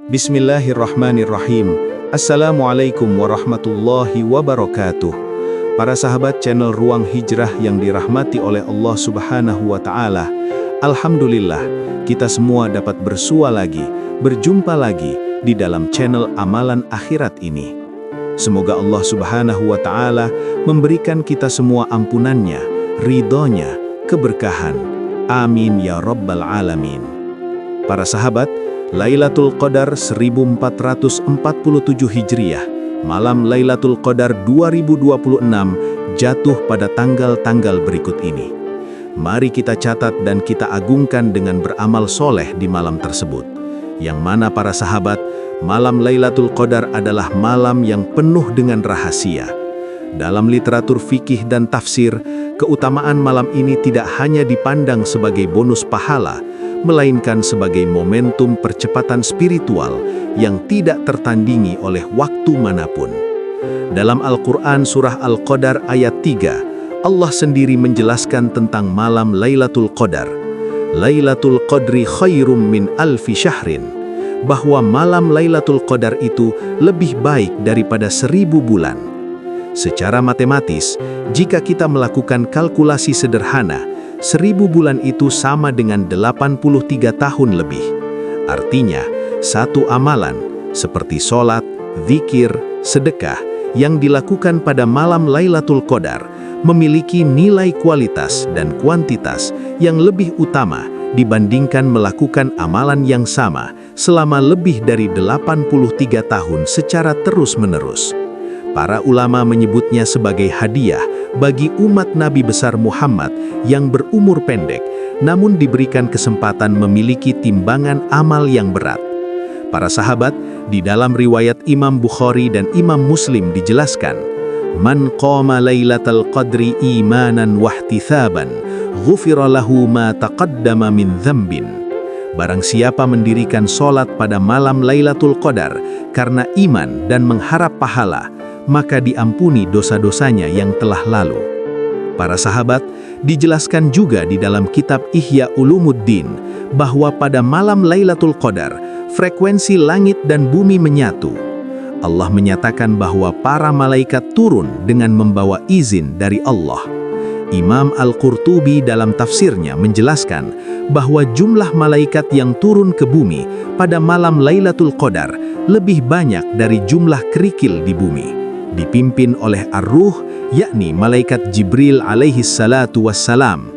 Bismillahirrahmanirrahim. Assalamualaikum warahmatullahi wabarakatuh. Para sahabat channel Ruang Hijrah yang dirahmati oleh Allah Subhanahu wa Ta'ala, alhamdulillah, kita semua dapat bersua lagi, berjumpa lagi di dalam channel Amalan Akhirat ini. Semoga Allah Subhanahu wa Ta'ala memberikan kita semua ampunannya, ridhonya, keberkahan. Amin ya Rabbal Alamin. Para sahabat, Lailatul Qadar 1447 Hijriah, malam Lailatul Qadar 2026 jatuh pada tanggal-tanggal berikut ini. Mari kita catat dan kita agungkan dengan beramal soleh di malam tersebut. Yang mana para sahabat, malam Lailatul Qadar adalah malam yang penuh dengan rahasia. Dalam literatur fikih dan tafsir, keutamaan malam ini tidak hanya dipandang sebagai bonus pahala, melainkan sebagai momentum percepatan spiritual yang tidak tertandingi oleh waktu manapun. Dalam Al-Quran surah Al-Qadar ayat 3, Allah sendiri menjelaskan tentang malam Lailatul Qadar. Lailatul Qadri khairum min alfi syahrin, bahwa malam Lailatul Qadar itu lebih baik daripada 1000 bulan. Secara matematis, jika kita melakukan kalkulasi sederhana, 1000 bulan itu sama dengan 83 tahun lebih. Artinya, satu amalan seperti sholat, zikir, sedekah yang dilakukan pada malam Lailatul Qadar memiliki nilai kualitas dan kuantitas yang lebih utama dibandingkan melakukan amalan yang sama selama lebih dari 83 tahun secara terus-menerus. Para ulama menyebutnya sebagai hadiah bagi umat Nabi besar Muhammad yang berumur pendek, namun diberikan kesempatan memiliki timbangan amal yang berat. Para sahabat, di dalam riwayat Imam Bukhari dan Imam Muslim dijelaskan, "Man qama lailatal qadri imanan wahtisaban, ghufira lahu ma taqaddama min dzambin." Barang siapa mendirikan sholat pada malam Lailatul Qadar karena iman dan mengharap pahala, maka diampuni dosa-dosanya yang telah lalu. Para sahabat, dijelaskan juga di dalam kitab Ihya Ulumuddin bahwa pada malam Lailatul Qadar, frekuensi langit dan bumi menyatu. Allah menyatakan bahwa para malaikat turun dengan membawa izin dari Allah. Imam Al-Qurtubi dalam tafsirnya menjelaskan bahwa jumlah malaikat yang turun ke bumi pada malam Lailatul Qadar lebih banyak dari jumlah kerikil di bumi, dipimpin oleh Ar-Ruh, yakni malaikat Jibril alaihi salatu wassalam.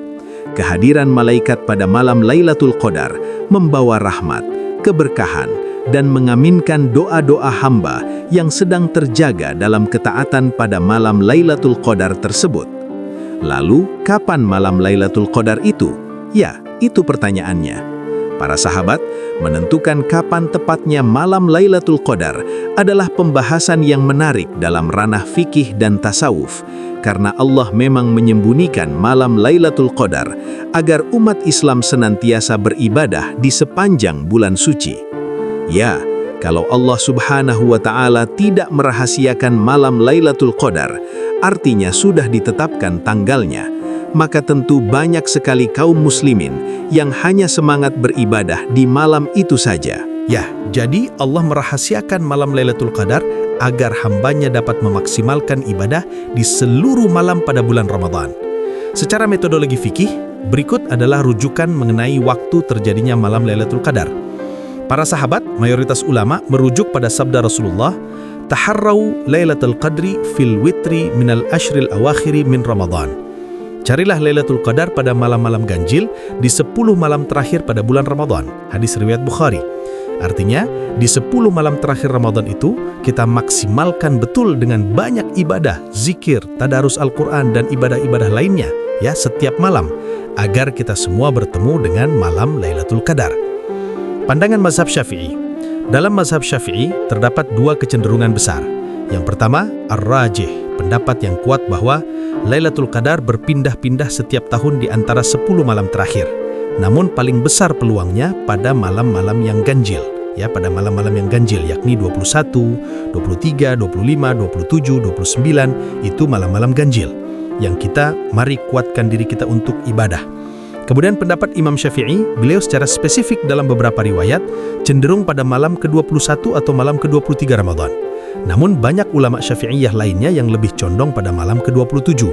Kehadiran malaikat pada malam Lailatul Qadar membawa rahmat, keberkahan, dan mengaminkan doa-doa hamba yang sedang terjaga dalam ketaatan pada malam Lailatul Qadar tersebut. Lalu, kapan malam Lailatul Qadar itu? Ya, itu pertanyaannya. Para sahabat, menentukan kapan tepatnya malam Lailatul Qadar adalah pembahasan yang menarik dalam ranah fikih dan tasawuf, karena Allah memang menyembunyikan malam Lailatul Qadar agar umat Islam senantiasa beribadah di sepanjang bulan suci. Ya, kalau Allah Subhanahu wa Ta'ala tidak merahasiakan malam Lailatul Qadar, artinya sudah ditetapkan tanggalnya, maka tentu banyak sekali kaum muslimin yang hanya semangat beribadah di malam itu saja. Ya, jadi Allah merahasiakan malam Lailatul Qadar agar hambanya dapat memaksimalkan ibadah di seluruh malam pada bulan Ramadan. Secara metodologi fikih, berikut adalah rujukan mengenai waktu terjadinya malam Lailatul Qadar. Para sahabat, mayoritas ulama merujuk pada sabda Rasulullah, "Taharrau Lailatul Qadri fil witri minal ashril awakhiri min Ramadan." Carilah Lailatul Qadar pada malam-malam ganjil di 10 malam terakhir pada bulan Ramadan. Hadis riwayat Bukhari. Artinya, di 10 malam terakhir Ramadan itu, kita maksimalkan betul dengan banyak ibadah, zikir, tadarus Al-Quran, dan ibadah-ibadah lainnya, ya, setiap malam, agar kita semua bertemu dengan malam Lailatul Qadar. Pandangan mazhab Syafi'i. Dalam mazhab Syafi'i, terdapat dua kecenderungan besar. Yang pertama, ar-rajih, pendapat yang kuat bahwa Lailatul Qadar berpindah-pindah setiap tahun di antara 10 malam terakhir. Namun paling besar peluangnya pada malam-malam yang ganjil, ya, pada malam-malam yang ganjil, yakni 21, 23, 25, 27, 29, itu malam-malam ganjil yang kita mari kuatkan diri kita untuk ibadah. Kemudian pendapat Imam Syafi'i, beliau secara spesifik dalam beberapa riwayat cenderung pada malam ke-21 atau malam ke-23 Ramadan. Namun banyak ulama Syafi'iyah lainnya yang lebih condong pada malam ke-27.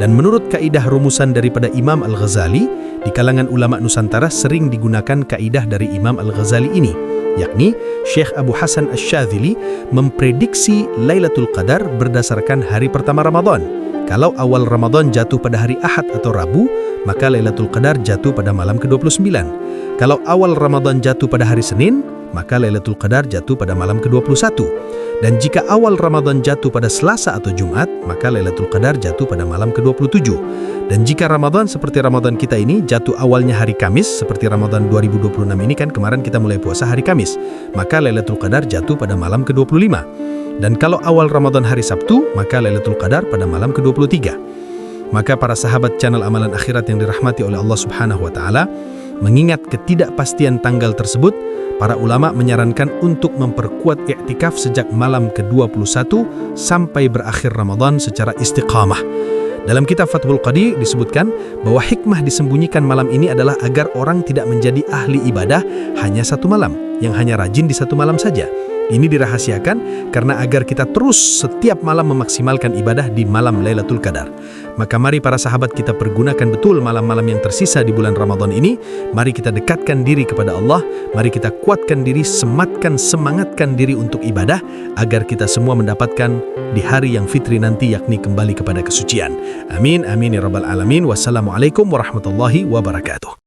Dan menurut kaidah rumusan daripada Imam Al-Ghazali, di kalangan ulama Nusantara sering digunakan kaidah dari Imam Al-Ghazali ini, yakni Syekh Abu Hasan Asy-Syadzili memprediksi Lailatul Qadar berdasarkan hari pertama Ramadan. Kalau awal Ramadan jatuh pada hari Ahad atau Rabu, maka Lailatul Qadar jatuh pada malam ke-29. Kalau awal Ramadan jatuh pada hari Senin, maka Lailatul Qadar jatuh pada malam ke-21. Dan jika awal Ramadan jatuh pada Selasa atau Jumat, maka Lailatul Qadar jatuh pada malam ke-27. Dan jika Ramadan seperti Ramadan kita ini jatuh awalnya hari Kamis, seperti Ramadan 2026 ini kan kemarin kita mulai puasa hari Kamis, maka Lailatul Qadar jatuh pada malam ke-25. Dan kalau awal Ramadan hari Sabtu, maka Lailatul Qadar pada malam ke-23. Maka para sahabat channel Amalan Akhirat yang dirahmati oleh Allah Subhanahu wa taala, mengingat ketidakpastian tanggal tersebut, para ulama menyarankan untuk memperkuat i'tikaf sejak malam ke-21 sampai berakhir Ramadan secara istiqamah. Dalam kitab Fathul Qadir disebutkan bahwa hikmah disembunyikan malam ini adalah agar orang tidak menjadi ahli ibadah hanya satu malam, yang hanya rajin di satu malam saja. Ini dirahasiakan karena agar kita terus setiap malam memaksimalkan ibadah di malam Lailatul Qadar. Maka mari para sahabat kita pergunakan betul malam-malam yang tersisa di bulan Ramadan ini. Mari kita dekatkan diri kepada Allah. Mari kita kuatkan diri, semangatkan diri untuk ibadah agar kita semua mendapatkan di hari yang fitri nanti, yakni kembali kepada kesucian. Amin, amin ya rabbal alamin. Wassalamualaikum warahmatullahi wabarakatuh.